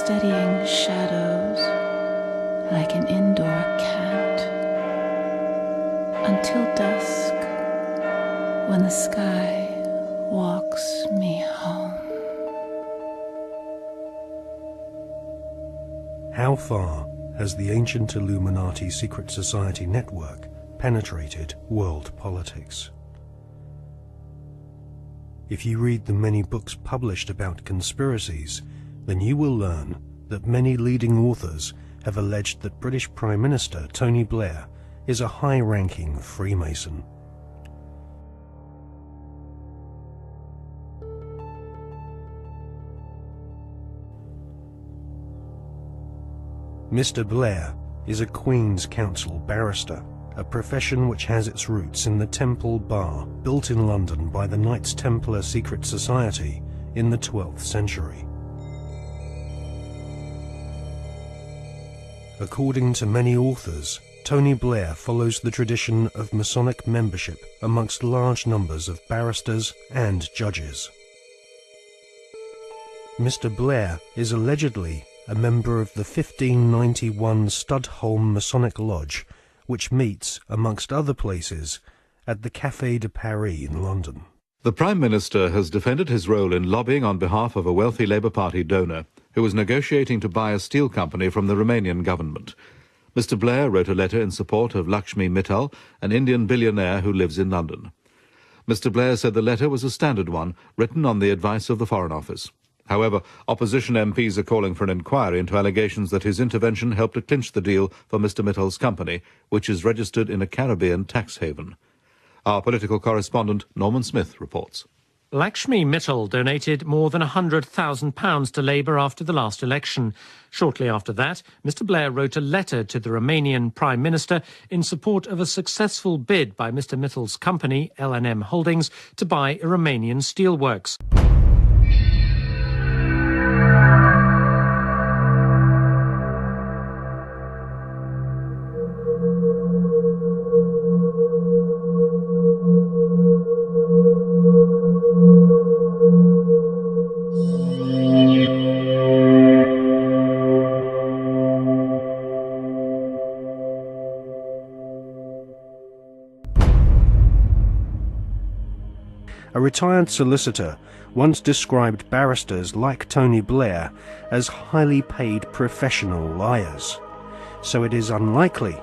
studying shadows like an indoor cat until dusk, when the sky walks me home. How far has the ancient Illuminati secret society network penetrated world politics? If you read the many books published about conspiracies, then you will learn that many leading authors have alleged that British Prime Minister Tony Blair is a high-ranking Freemason. Mr. Blair is a Queen's Counsel barrister, a profession which has its roots in the Temple Bar, built in London by the Knights Templar secret society in the 12th century. According to many authors, Tony Blair follows the tradition of Masonic membership amongst large numbers of barristers and judges. Mr. Blair is allegedly a member of the 1591 Studholme Masonic Lodge, which meets, amongst other places, at the Café de Paris in London. The Prime Minister has defended his role in lobbying on behalf of a wealthy Labour Party donor who was negotiating to buy a steel company from the Romanian government. Mr. Blair wrote a letter in support of Lakshmi Mittal, an Indian billionaire who lives in London. Mr. Blair said the letter was a standard one, written on the advice of the Foreign Office. However, opposition MPs are calling for an inquiry into allegations that his intervention helped to clinch the deal for Mr. Mittal's company, which is registered in a Caribbean tax haven. Our political correspondent, Norman Smith, reports. Lakshmi Mittal donated more than £100,000 to Labour after the last election. Shortly after that, Mr. Blair wrote a letter to the Romanian Prime Minister in support of a successful bid by Mr. Mittal's company, L&M Holdings, to buy a Romanian steelworks. A retired solicitor once described barristers like Tony Blair as highly paid professional liars. So it is unlikely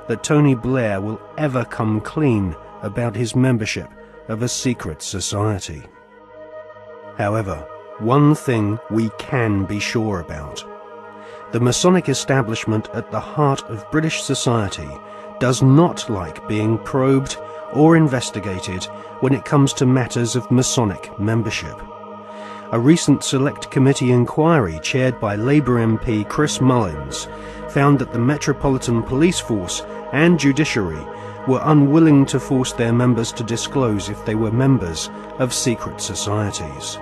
that Tony Blair will ever come clean about his membership of a secret society. However, one thing we can be sure about. The Masonic establishment at the heart of British society does not like being probed or investigated when it comes to matters of Masonic membership. A recent Select Committee inquiry chaired by Labour MP Chris Mullins found that the Metropolitan Police Force and Judiciary were unwilling to force their members to disclose if they were members of secret societies.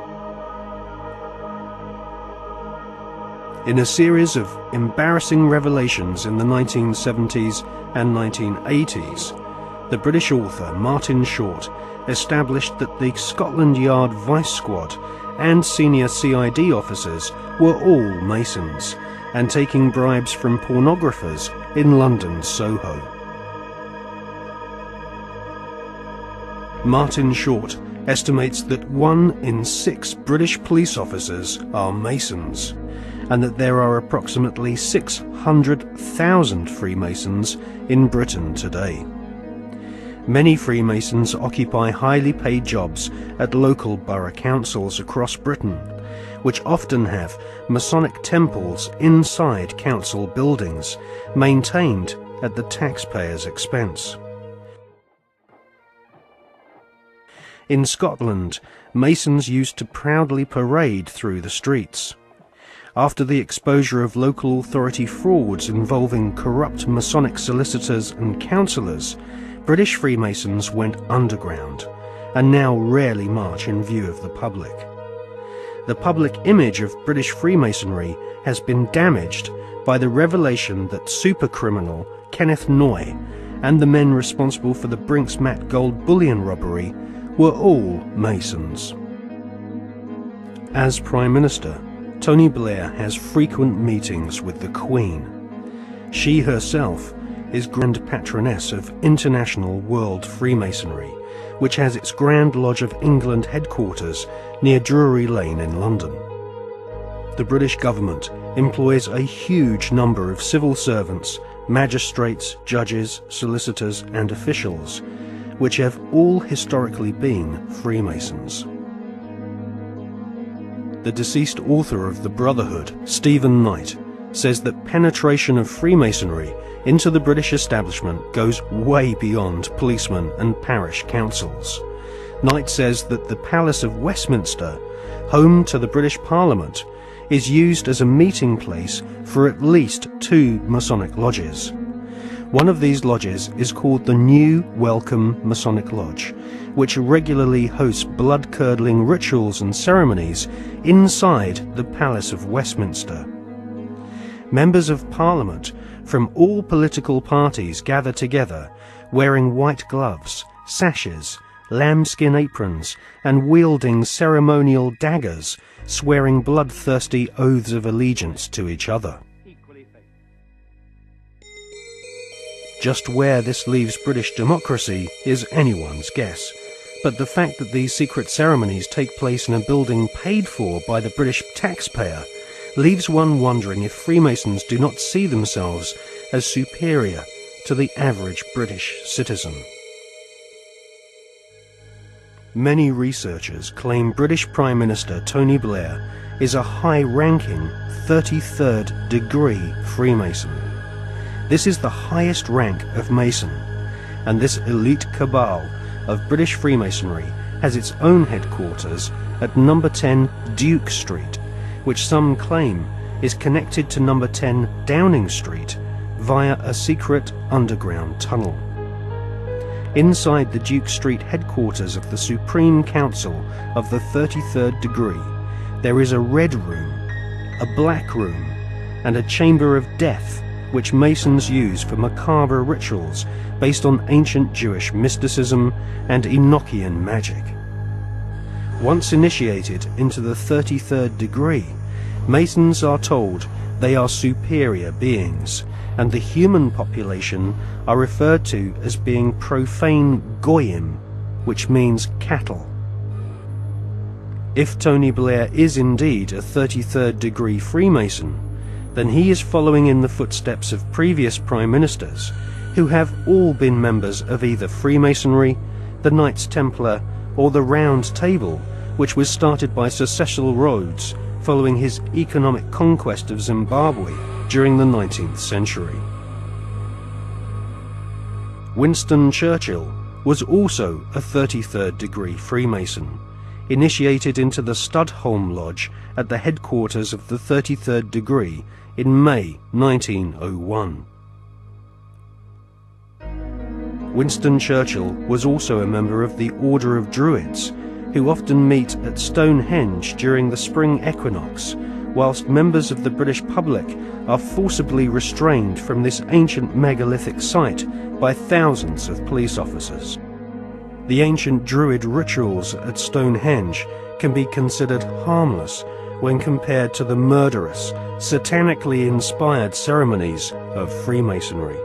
In a series of embarrassing revelations in the 1970s and 1980s, the British author Martin Short established that the Scotland Yard Vice Squad and senior CID officers were all Masons and taking bribes from pornographers in London's Soho. Martin Short estimates that 1 in 6 British police officers are Masons, and that there are approximately 600,000 Freemasons in Britain today. Many Freemasons occupy highly paid jobs at local borough councils across Britain, which often have Masonic temples inside council buildings, maintained at the taxpayer's expense. In Scotland, Masons used to proudly parade through the streets. After the exposure of local authority frauds involving corrupt Masonic solicitors and councillors, British Freemasons went underground and now rarely march in view of the public. The public image of British Freemasonry has been damaged by the revelation that supercriminal Kenneth Noye and the men responsible for the Brinks-Mat gold bullion robbery were all Masons. As Prime Minister, Tony Blair has frequent meetings with the Queen. She herself is Grand Patroness of International World Freemasonry, which has its Grand Lodge of England headquarters near Drury Lane in London. The British government employs a huge number of civil servants, magistrates, judges, solicitors and officials, which have all historically been Freemasons. The deceased author of The Brotherhood, Stephen Knight, says that penetration of Freemasonry into the British establishment goes way beyond policemen and parish councils. Knight says that the Palace of Westminster, home to the British Parliament, is used as a meeting place for at least 2 Masonic lodges. One of these lodges is called the New Welcome Masonic Lodge, which regularly hosts blood-curdling rituals and ceremonies inside the Palace of Westminster. Members of Parliament from all political parties gather together, wearing white gloves, sashes, lambskin aprons, and wielding ceremonial daggers, swearing bloodthirsty oaths of allegiance to each other. Just where this leaves British democracy is anyone's guess, but the fact that these secret ceremonies take place in a building paid for by the British taxpayer leaves one wondering if Freemasons do not see themselves as superior to the average British citizen. Many researchers claim British Prime Minister Tony Blair is a high-ranking 33rd degree Freemason. This is the highest rank of Mason, and this elite cabal of British Freemasonry has its own headquarters at number 10 Duke Street, which some claim is connected to number 10 Downing Street via a secret underground tunnel. Inside the Duke Street headquarters of the Supreme Council of the 33rd degree, there is a red room, a black room, and a chamber of death, which Masons use for macabre rituals based on ancient Jewish mysticism and Enochian magic. Once initiated into the 33rd degree, Masons are told they are superior beings, and the human population are referred to as being profane goyim, which means cattle. If Tony Blair is indeed a 33rd degree Freemason, then he is following in the footsteps of previous Prime Ministers, who have all been members of either Freemasonry, the Knights Templar, or the Round Table, which was started by Sir Cecil Rhodes following his economic conquest of Zimbabwe during the 19th century. Winston Churchill was also a 33rd degree Freemason, initiated into the Studholme Lodge at the headquarters of the 33rd degree in May 1901. Winston Churchill was also a member of the Order of Druids, who often meet at Stonehenge during the spring equinox, whilst members of the British public are forcibly restrained from this ancient megalithic site by thousands of police officers. The ancient Druid rituals at Stonehenge can be considered harmless when compared to the murderous, satanically inspired ceremonies of Freemasonry.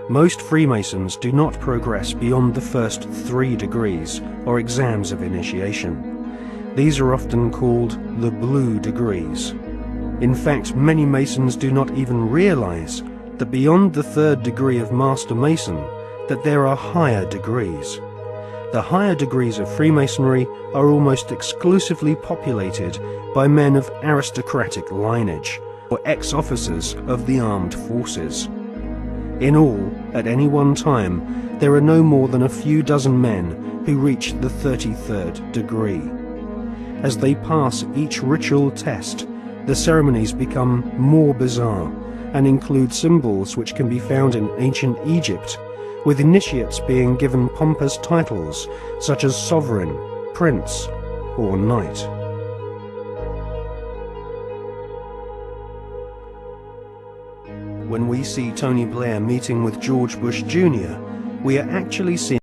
Most Freemasons do not progress beyond the first 3 degrees or exams of initiation. These are often called the blue degrees. In fact, many Masons do not even realize that beyond the 3rd degree of Master Mason, that there are higher degrees. The higher degrees of Freemasonry are almost exclusively populated by men of aristocratic lineage, or ex-officers of the armed forces. In all, at any one time, there are no more than a few dozen men who reach the 33rd degree. As they pass each ritual test, the ceremonies become more bizarre and include symbols which can be found in ancient Egypt, with initiates being given pompous titles such as sovereign, prince, or knight. When we see Tony Blair meeting with George Bush Jr., we are actually seeing